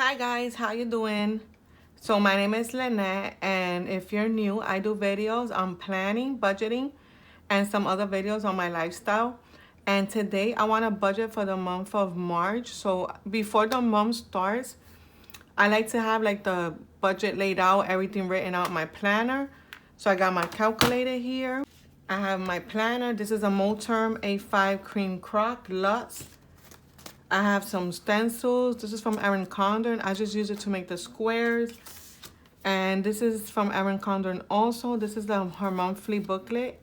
Hi guys, how you doing? So my name is Lynette, and if you're new, I do videos on planning, budgeting, and some other videos on my lifestyle. And today I want to budget for the month of March. So before the month starts, I like to have like the budget laid out, everything written out in my planner. So I got my calculator here. I have my planner. This is a Moterm A5 cream Croc luxe. I have some stencils. This is from Erin Condon. I just use it to make the squares. And this is from Erin Condon also. This is her monthly booklet.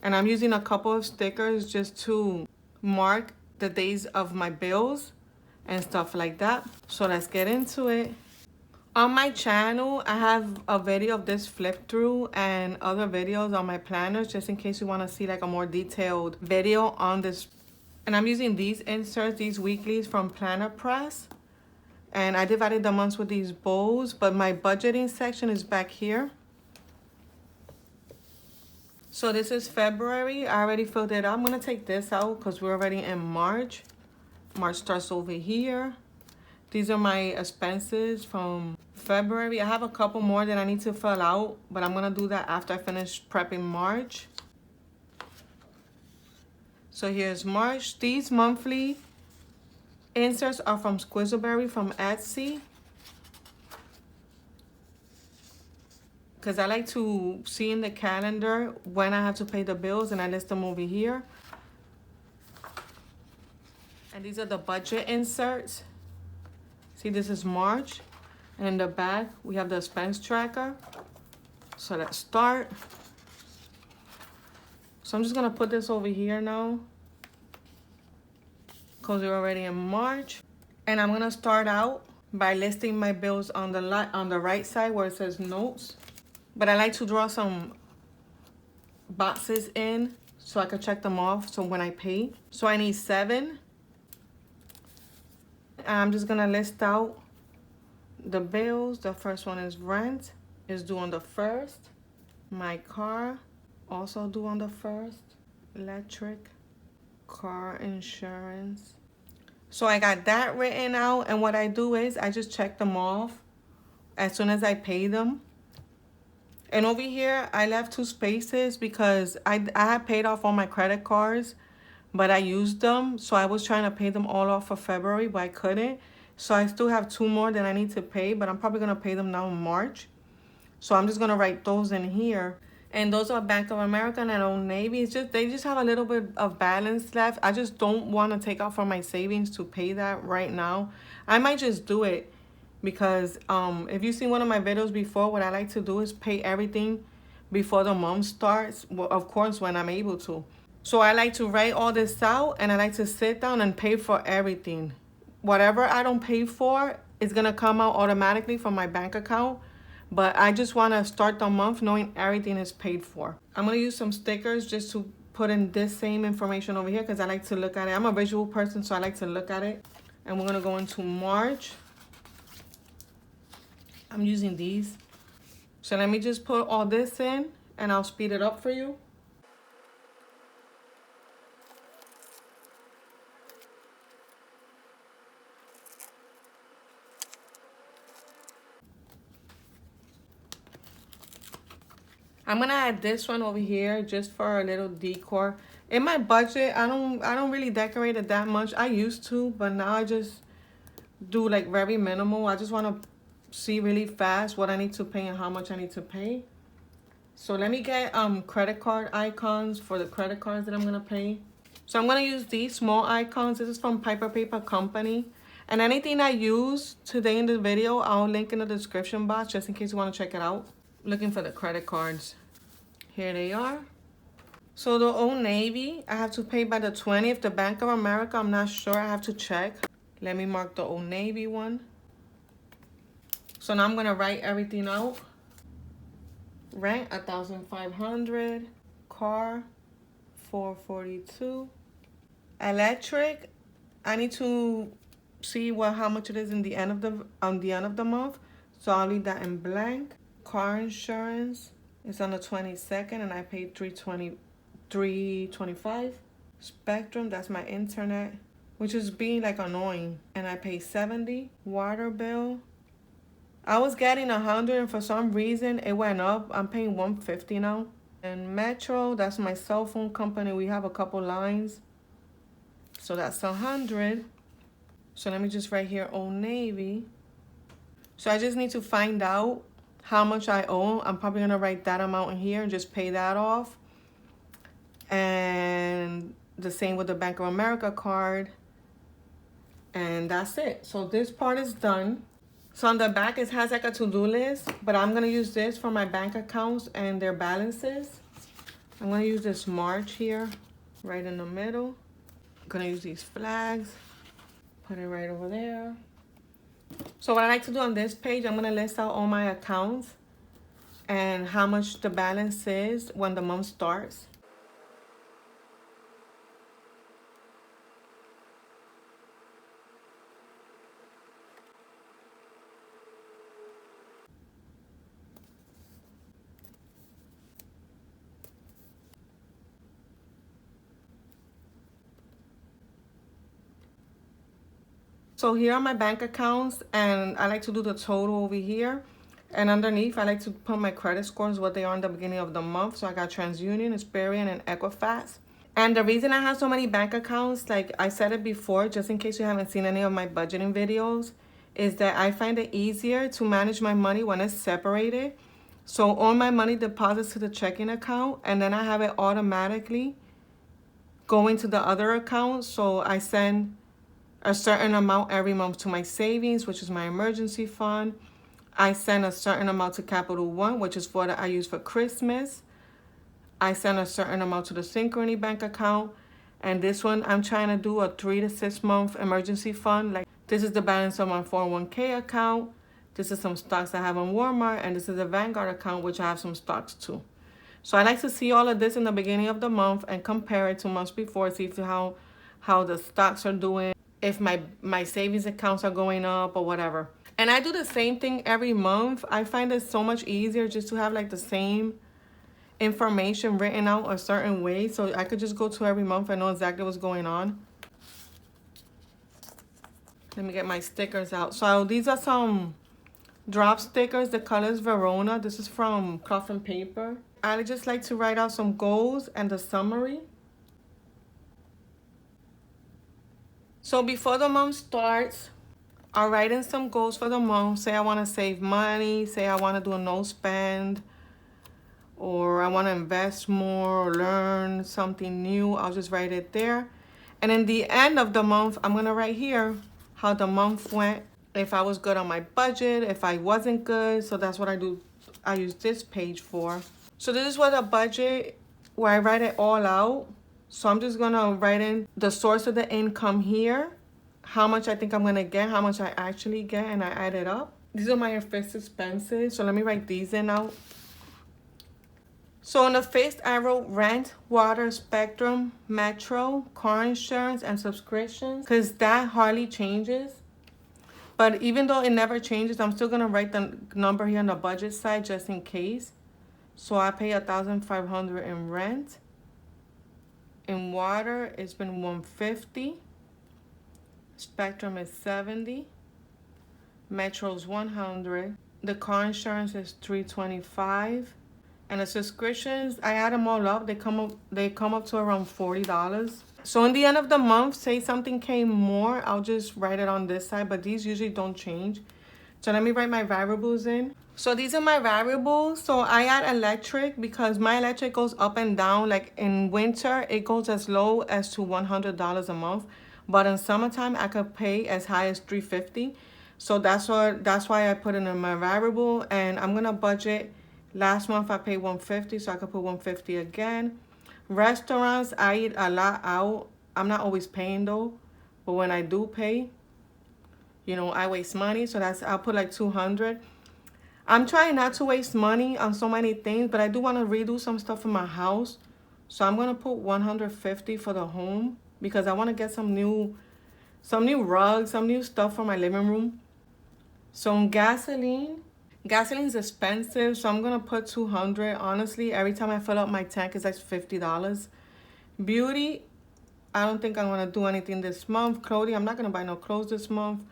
And I'm using a couple of stickers just to mark the days of my bills and stuff like that. So let's get into it. On my channel, I have a video of this flip through and other videos on my planners just in case you want to see like a more detailed video on this. And I'm using these inserts, these weeklies from Planner Press. And I divided the months with these bows, but my budgeting section is back here. So this is February. I already filled it out. I'm going to take this out because we're already in March. March starts over here. These are my expenses from February. I have a couple more that I need to fill out, but I'm going to do that after I finish prepping March. So here's March. These monthly inserts are from Squizelberry from Etsy. Because I like to see in the calendar when I have to pay the bills, and I list them over here. And these are the budget inserts. See, this is March. And in the back, we have the expense tracker. So let's start. So I'm just going to put this over here now, because we're already in March. And I'm going to start out by listing my bills on the right side where it says notes. But I like to draw some boxes in so I can check them off so when I pay. So I need 7. I'm just going to list out the bills. The first one is rent. It's due on the 1st. My car, also due on the 1st. Electric, car insurance. So I got that written out, and what I do is I just check them off as soon as I pay them. And over here, I left 2 spaces because I had paid off all my credit cards, but I used them. So I was trying to pay them all off for February, but I couldn't. So I still have 2 more that I need to pay, but I'm probably going to pay them now in March. So I'm just going to write those in here. And those are Bank of America and Old Navy. It's just, they just have a little bit of balance left. I just don't want to take out from my savings to pay that right now. I might just do it because if you've seen one of my videos before, what I like to do is pay everything before the month starts. Well, of course, when I'm able to. So I like to write all this out, and I like to sit down and pay for everything. Whatever I don't pay for is going to come out automatically from my bank account. But I just want to start the month knowing everything is paid for. I'm going to use some stickers just to put in this same information over here because I like to look at it. I'm a visual person, so I like to look at it. And we're going to go into March. I'm using these. So let me just put all this in, and I'll speed it up for you. I'm gonna add this one over here just for a little decor. In my budget, I don't really decorate it that much. I used to, but now I just do like very minimal. I just want to see really fast what I need to pay and how much I need to pay. So let me get credit card icons for the credit cards that I'm gonna pay. So I'm gonna use these small icons. This is from Piper Paper Company. And anything I use today in the video, I'll link in the description box just in case you want to check it out. Looking for the credit cards. Here they are. So the Old Navy, I have to pay by the 20th. The Bank of America, I'm not sure. I have to check. Let me mark the Old Navy one. So now I'm going to write everything out. Rent, $1,500. Car, $442. Electric, I need to see how much it is in the end of the month. So I'll leave that in blank. Car insurance is on the 22nd, and I paid $325. Spectrum, that's my internet. which is being like annoying. And I pay 70. Water bill, I was getting 100 and for some reason it went up. I'm paying 150 now. And Metro, that's my cell phone company. We have a couple lines. So that's 100. So let me just write here Old Navy. So I just need to find out how much I owe. I'm probably gonna write that amount in here and just pay that off. And the same with the Bank of America card. And that's it. So this part is done. So on the back, it has like a to-do list, but I'm gonna use this for my bank accounts and their balances. I'm gonna use this March here, right in the middle. I'm gonna use these flags, put it right over there. So what I like to do on this page, I'm gonna list out all my accounts and how much the balance is when the month starts. So here are my bank accounts, and I like to do the total over here. And underneath, I like to put my credit scores, what they are in the beginning of the month. So I got TransUnion, Experian, and Equifax. And the reason I have so many bank accounts, like I said it before, just in case you haven't seen any of my budgeting videos, is that I find it easier to manage my money when it's separated. So all my money deposits to the checking account, and then I have it automatically going to the other account. So I send a certain amount every month to my savings, which is my emergency fund. I send a certain amount to Capital One, which is what I use for Christmas. I send a certain amount to the Synchrony bank account. And this one, I'm trying to do a 3 to 6 month emergency fund. Like this is the balance of my 401k account. This is some stocks I have on Walmart. And this is a Vanguard account, which I have some stocks too. So I like to see all of this in the beginning of the month and compare it to months before, see how the stocks are doing, if my savings accounts are going up or whatever. And I do the same thing every month. I find it so much easier just to have like the same information written out a certain way, so I could just go to every month and know exactly what's going on. Let me get my stickers out. So these are some drop stickers. The color is Verona. This is from Cloth and Paper. I just like to write out some goals and the summary. So before the month starts, I'll write in some goals for the month. Say I want to save money. Say I want to do a no spend. Or I want to invest more or learn something new. I'll just write it there. And in the end of the month, I'm going to write here how the month went. If I was good on my budget, if I wasn't good. So that's what I do. I use this page for. So this is what a budget, where I write it all out. So I'm just going to write in the source of the income here, how much I think I'm going to get, how much I actually get, and I add it up. These are my fixed expenses. So let me write these in out. So on the fixed, I wrote rent, water, Spectrum, Metro, car insurance, and subscriptions, because that hardly changes. But even though it never changes, I'm still going to write the number here on the budget side just in case. So I pay $1,500 in rent. In water, it's been $150. Spectrum is $70. Metro's $100. The car insurance is $325. And the subscriptions, I add them all up. They come up to around $40. So in the end of the month, say something came more, I'll just write it on this side. But these usually don't change. So let me write my variables in. So these are my variables. So I add electric because my electric goes up and down. Like in winter, it goes as low as to $100 a month. But in summertime, I could pay as high as $350. So that's why I put it in my variable. And I'm gonna budget. Last month I paid $150, so I could put $150 again. Restaurants, I eat a lot out. I'm not always paying though, but when I do pay, you know, I waste money. So I'll put like $200. I'm trying not to waste money on so many things, but I do want to redo some stuff in my house. So I'm going to put $150 for the home because I want to get some new rugs, some new stuff for my living room. So in gasoline is expensive, so I'm going to put $200. Honestly, every time I fill up my tank, it's like $50. Beauty, I don't think I'm going to do anything this month. Clothing, I'm not going to buy no clothes this month.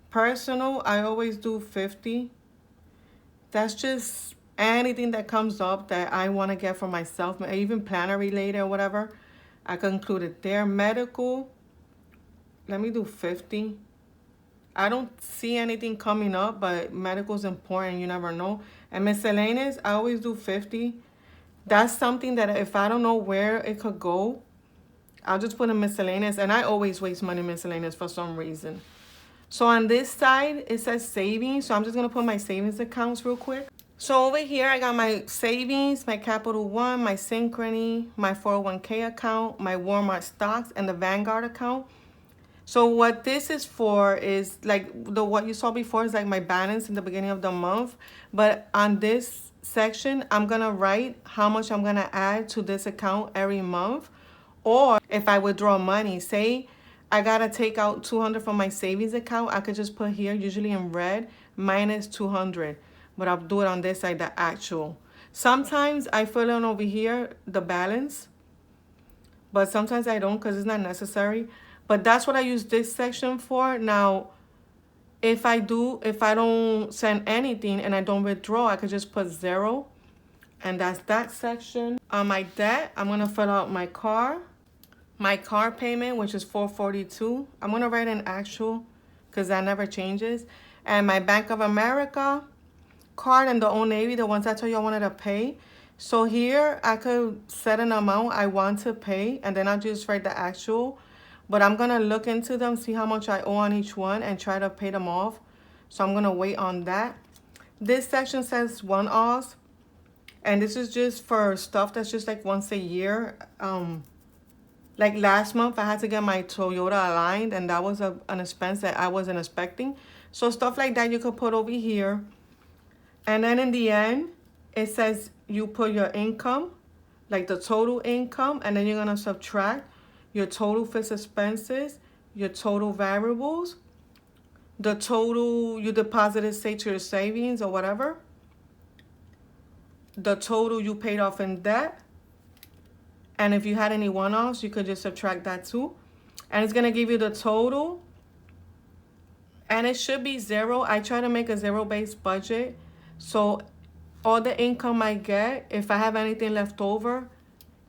Personal, I always do 50. That's just anything that comes up that I want to get for myself, even planner related or whatever. I can include it there. Medical, let me do 50. I don't see anything coming up, but medical is important. You never know. And miscellaneous, I always do 50. That's something that if I don't know where it could go, I'll just put in miscellaneous. And I always waste money in miscellaneous for some reason. So on this side, it says savings. So I'm just going to put my savings accounts real quick. So over here, I got my savings, my Capital One, my Synchrony, my 401k account, my Walmart stocks, and the Vanguard account. So what this is for is like what you saw before is like my balance in the beginning of the month. But on this section, I'm going to write how much I'm going to add to this account every month. Or if I withdraw money, say I got to take out 200 from my savings account, I could just put here, usually in red, minus 200. But I'll do it on this side, the actual. Sometimes I fill in over here the balance, but sometimes I don't because it's not necessary. But that's what I use this section for. Now, if I don't send anything and I don't withdraw, I could just put 0. And that's that section. On my debt, I'm going to fill out my car payment, which is $442. I'm going to write an actual because that never changes. And my Bank of America card and the Old Navy, the ones I told you I wanted to pay. So here I could set an amount I want to pay, and then I'll just write the actual. But I'm going to look into them, see how much I owe on each one, and try to pay them off. So I'm going to wait on that. This section says one-offs. And this is just for stuff that's just like once a year. Like last month, I had to get my Toyota aligned, and that was an expense that I wasn't expecting. So stuff like that you could put over here. And then in the end, it says you put your income, like the total income, and then you're going to subtract your total fixed expenses, your total variables, the total you deposited, say, to your savings or whatever, the total you paid off in debt, and if you had any one-offs, you could just subtract that too. And it's going to give you the total, and it should be 0. I try to make a 0-based budget. So all the income I get, if I have anything left over,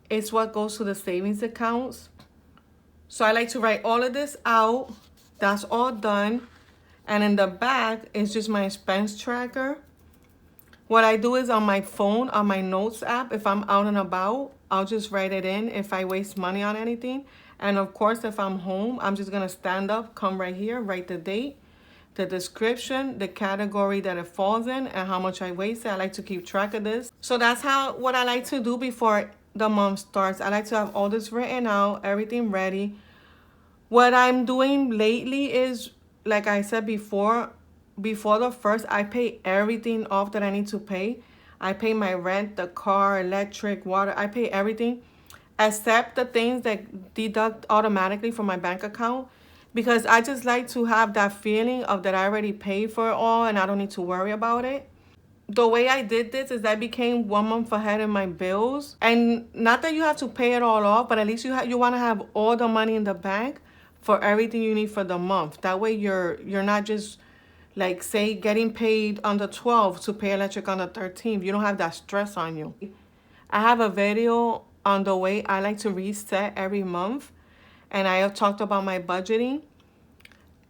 it's what goes to the savings accounts. So I like to write all of this out. That's all done. And in the back, it's just my expense tracker. What I do is on my phone, on my notes app, if I'm out and about, I'll just write it in if I waste money on anything. And of course, if I'm home, I'm just going to stand up, come right here, write the date, the description, the category that it falls in, and how much I wasted. I like to keep track of this. So that's what I like to do before the month starts. I like to have all this written out, everything ready. What I'm doing lately is, like I said before the first, I pay everything off that I need to pay. I pay my rent, the car, electric, water. I pay everything except the things that deduct automatically from my bank account, because I just like to have that feeling of that I already paid for it all and I don't need to worry about it. The way I did this is I became 1 month ahead in my bills. And not that you have to pay it all off, but at least you want to have all the money in the bank for everything you need for the month. That way you're not just, like, say, getting paid on the 12th to pay electric on the 13th. You don't have that stress on you. I have a video on the way I like to reset every month, and I have talked about my budgeting.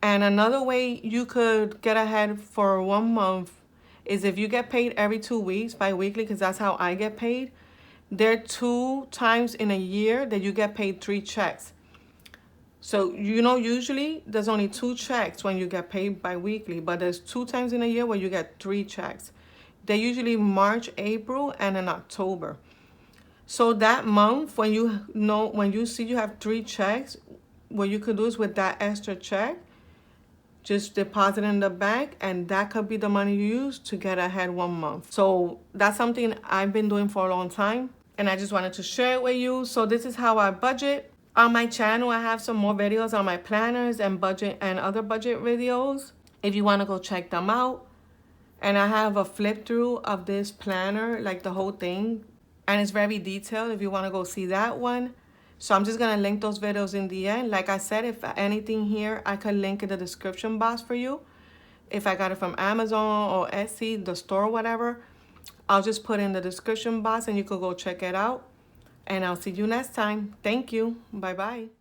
And another way you could get ahead for 1 month is if you get paid every 2 weeks, bi-weekly, because that's how I get paid. There are 2 times in a year that you get paid 3 checks. So, usually there's only 2 checks when you get paid bi-weekly, but there's 2 times in a year where you get 3 checks. They're usually March, April, and in October. So that month, when you see you have 3 checks, what you could do is with that extra check, just deposit in the bank, and that could be the money you use to get ahead 1 month. So that's something I've been doing for a long time, and I just wanted to share it with you. So this is how I budget. On my channel, I have some more videos on my planners and budget and other budget videos if you want to go check them out. And I have a flip through of this planner, like the whole thing, and it's very detailed if you want to go see that one. So I'm just gonna link those videos in the end. Like I said, if anything here, I could link in the description box for you. If I got it from Amazon or Etsy, the store, whatever, I'll just put in the description box and you could go check it out. And I'll see you next time. Thank you. Bye-bye.